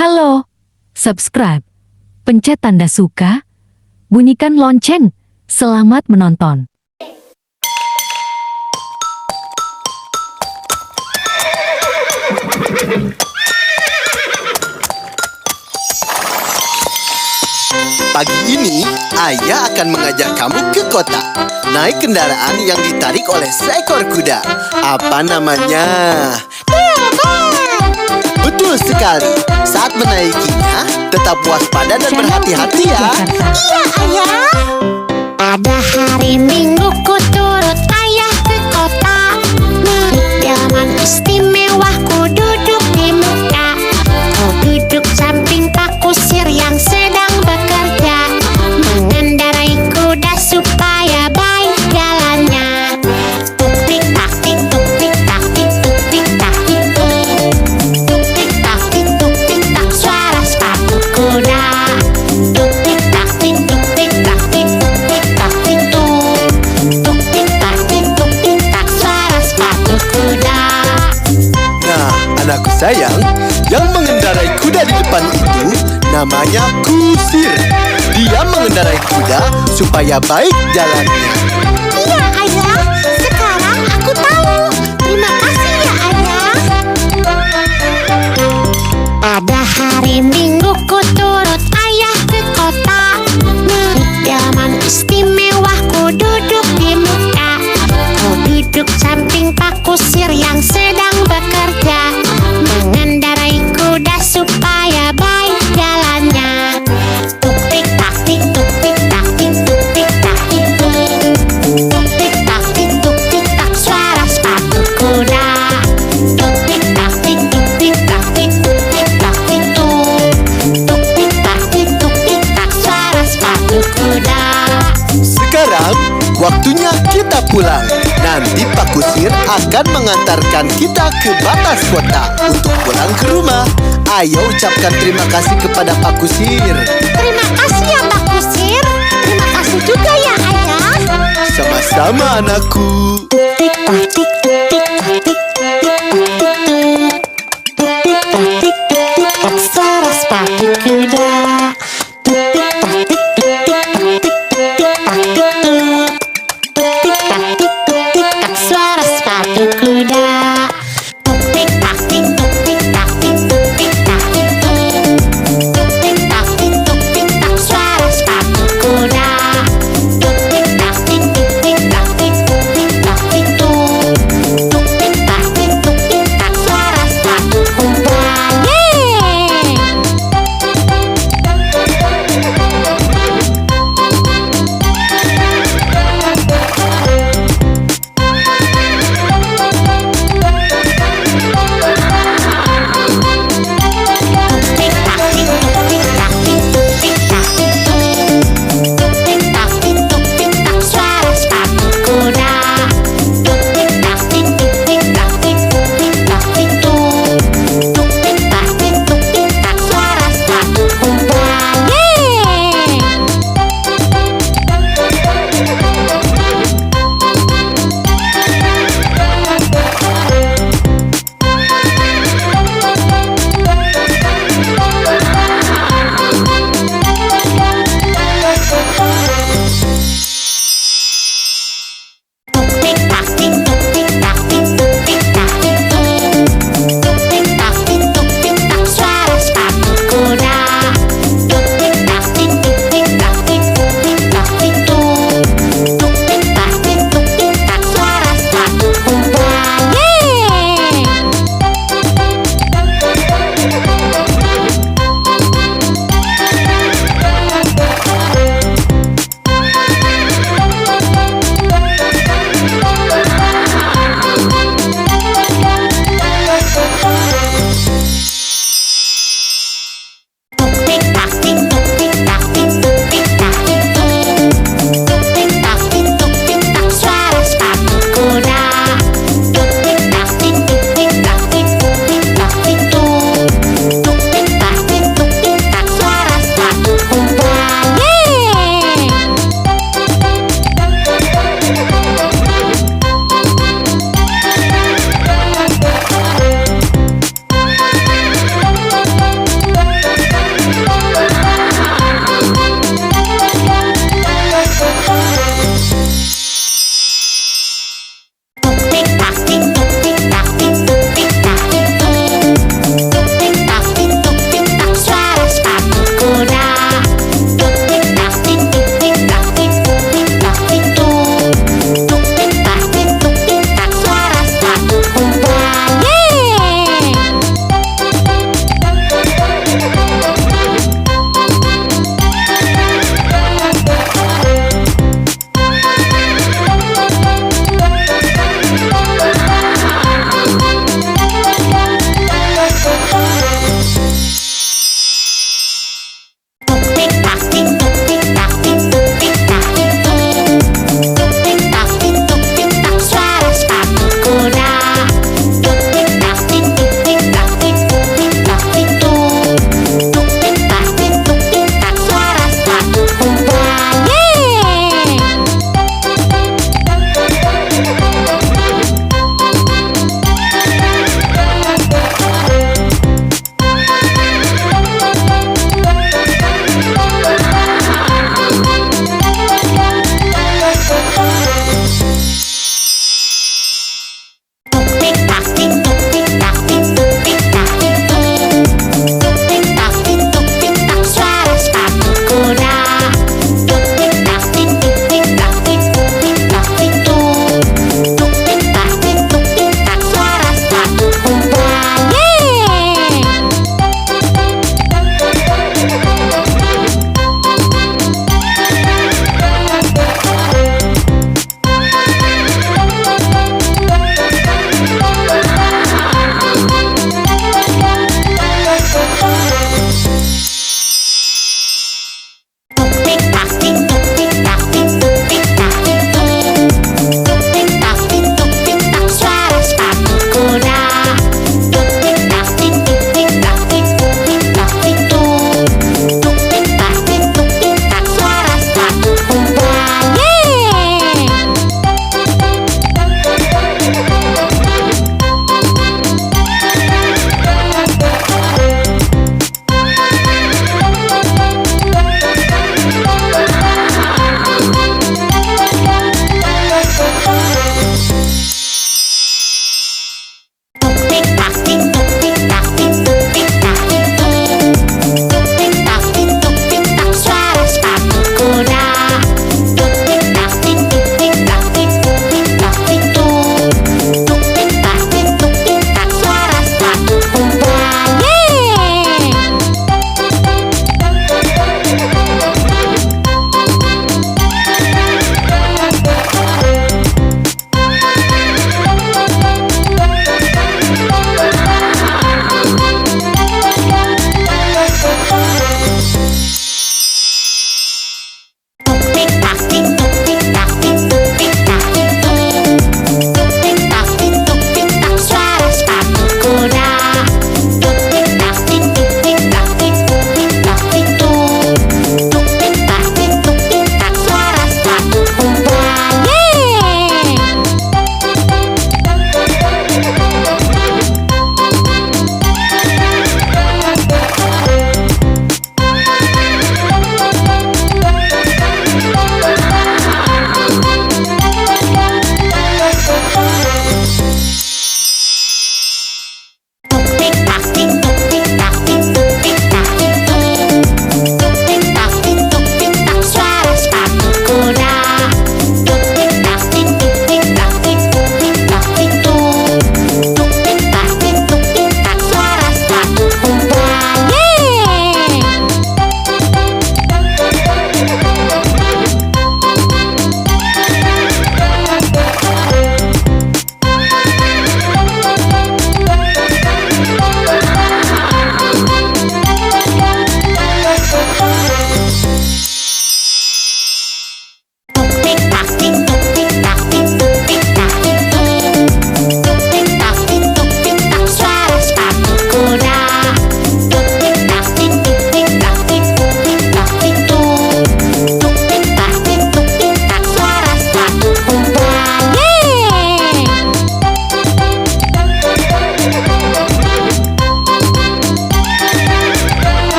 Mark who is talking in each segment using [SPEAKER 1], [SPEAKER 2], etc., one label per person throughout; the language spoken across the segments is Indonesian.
[SPEAKER 1] Halo, subscribe, pencet tanda suka, bunyikan lonceng. Selamat menonton.
[SPEAKER 2] Pagi ini, ayah akan mengajak kamu ke kota. Naik kendaraan yang ditarik oleh seekor kuda. Apa namanya? Betul sekali. Saat menaikinya, tetap waspada dan berhati-hati ya.
[SPEAKER 3] Iya, ayah. Pada hari Minggu ku turut ayah ke kota. Naik delman istimewa ku duduk di muka. Ku duduk samping Pak Kusir yang sedang bekerja. Mengendarai kuda supaya baik jalannya. Tuk tik tak tik tuk tik tak tik tuk tik tak tik tuk. Tuk tik tak tik tuk tik tak suara sepatu kuda. Tuk tik tak tik tuk tik tak tik tuk tik tak tik tuk. Tuk tik tak tik tuk tik tak suara sepatu kuda.
[SPEAKER 2] Nah, anakku sayang, yang mengendarai kuda di depan itu namanya Kusir. Dia mengendarai kuda supaya baik jalannya.
[SPEAKER 3] Iya, ayah. Sekarang aku tahu. Terima kasih ya, ayah. Pada hari Minggu ku turut ayah ke kota. Naik delman istimewa ku duduk di muka. Ku duduk samping Pak Kusir yang sedang bekerja. Mengendarai kuda supaya baik jalannya. Tuk tik tak tik tuk tik tak tik tuk tik tak tik tuk. Tuk tik tak tik tuk tik tak suara sepatu kuda. Tuk tik tak tik tuk tik tak tik tuk tik tak tik tuk. Tuk tik tak tik tuk tik tak suara sepatu kuda.
[SPEAKER 2] Sekarang, waktunya kita pulang. Nanti Pak Kusir akan mengantarkan kita ke batas kota untuk pulang ke rumah. Ayo ucapkan terima kasih kepada Pak Kusir.
[SPEAKER 3] Terima kasih ya Pak Kusir. Terima kasih juga ya ayah.
[SPEAKER 2] Sama-sama anakku.
[SPEAKER 3] Tik tak tik tik tak tik tik tak tik tak suara sepatu kuda. Tik tak tik tak tik tak tik tak tak suara sepatu kuda. Tik tak tik tak tik tak tik tak tak suara sepatu kuda. Tik tak tik tak tik tak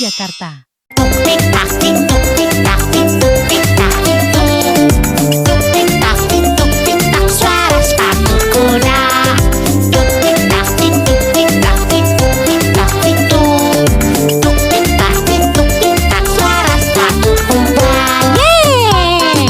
[SPEAKER 1] Jakarta.
[SPEAKER 3] Tuk tik tak tik tuk tik tak tik tuk tik tak tik tuk. Tuk tik tak tik tuk tik tak suara sepatu kuda. Tuk tik tak tik tuk tik tak tik tuk tik tak tik tuk. Tuk tik tak tik tuk tik tak suara sepatu kuda. Yeay!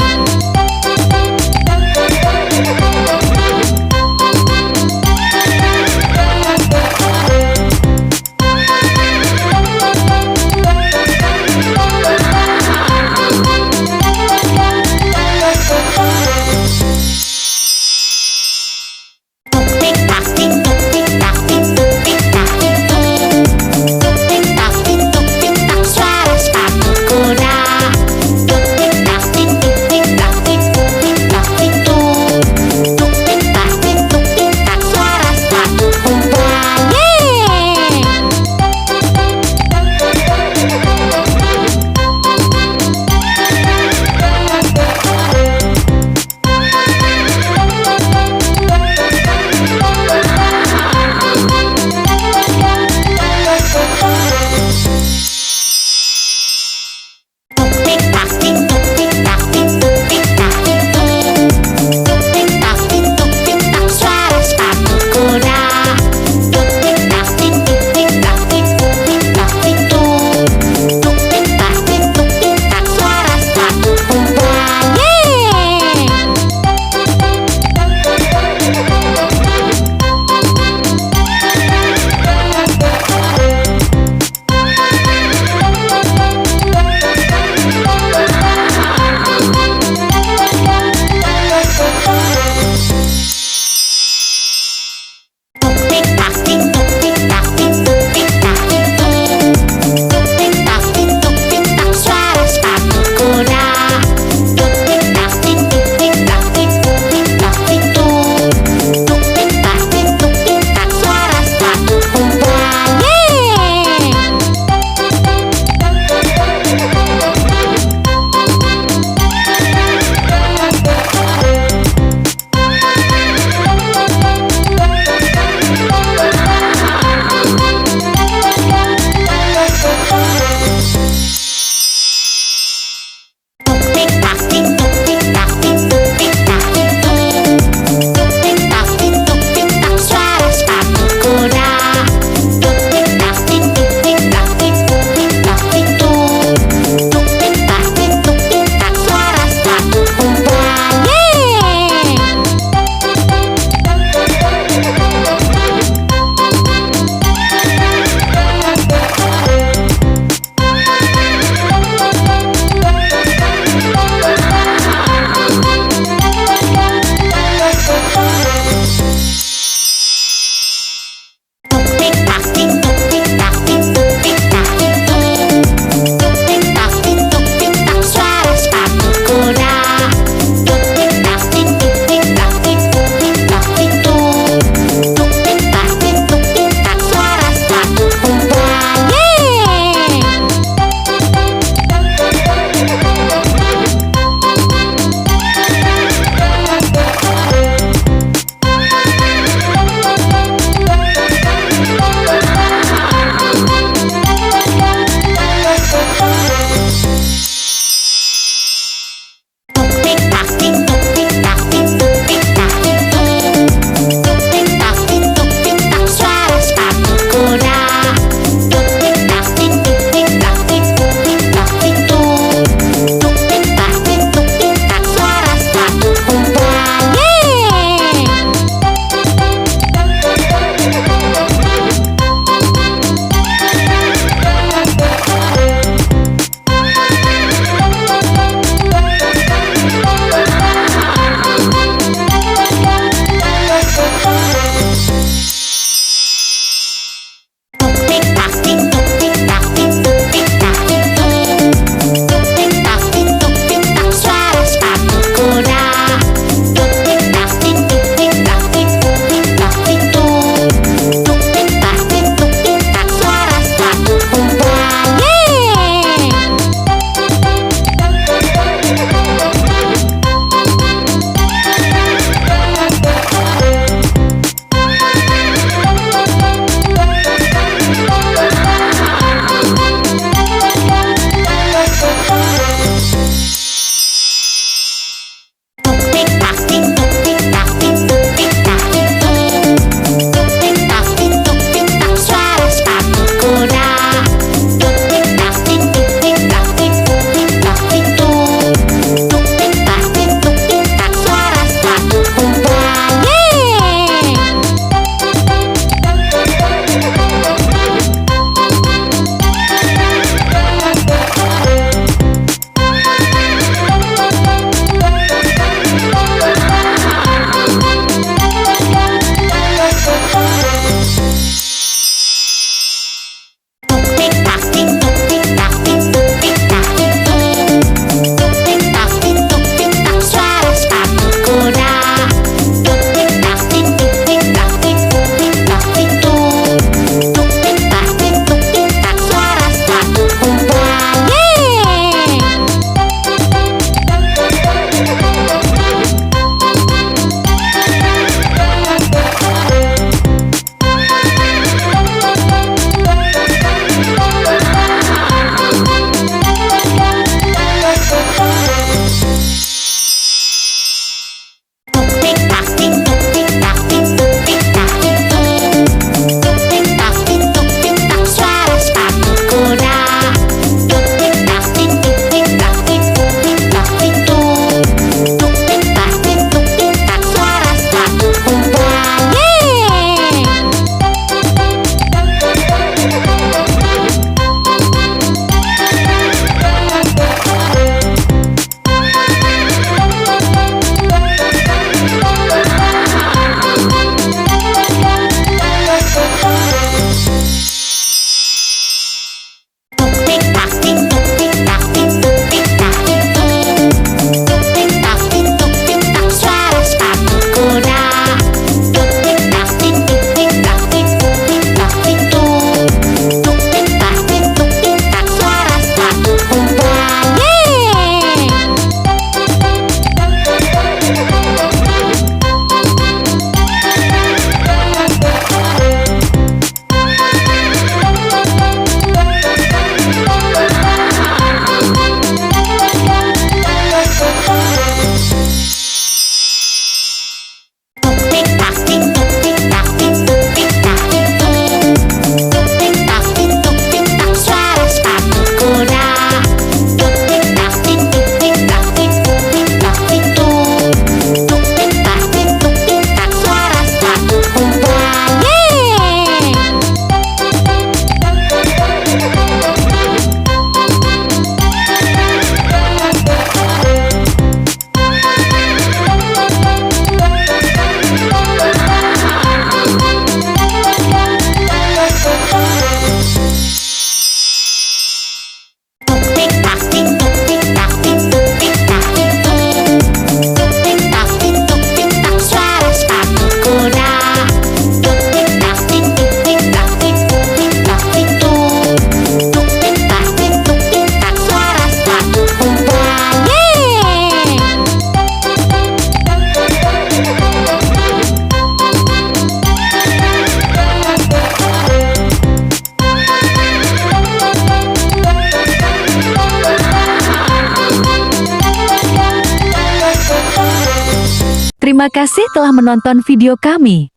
[SPEAKER 1] Terima kasih telah menonton video kami.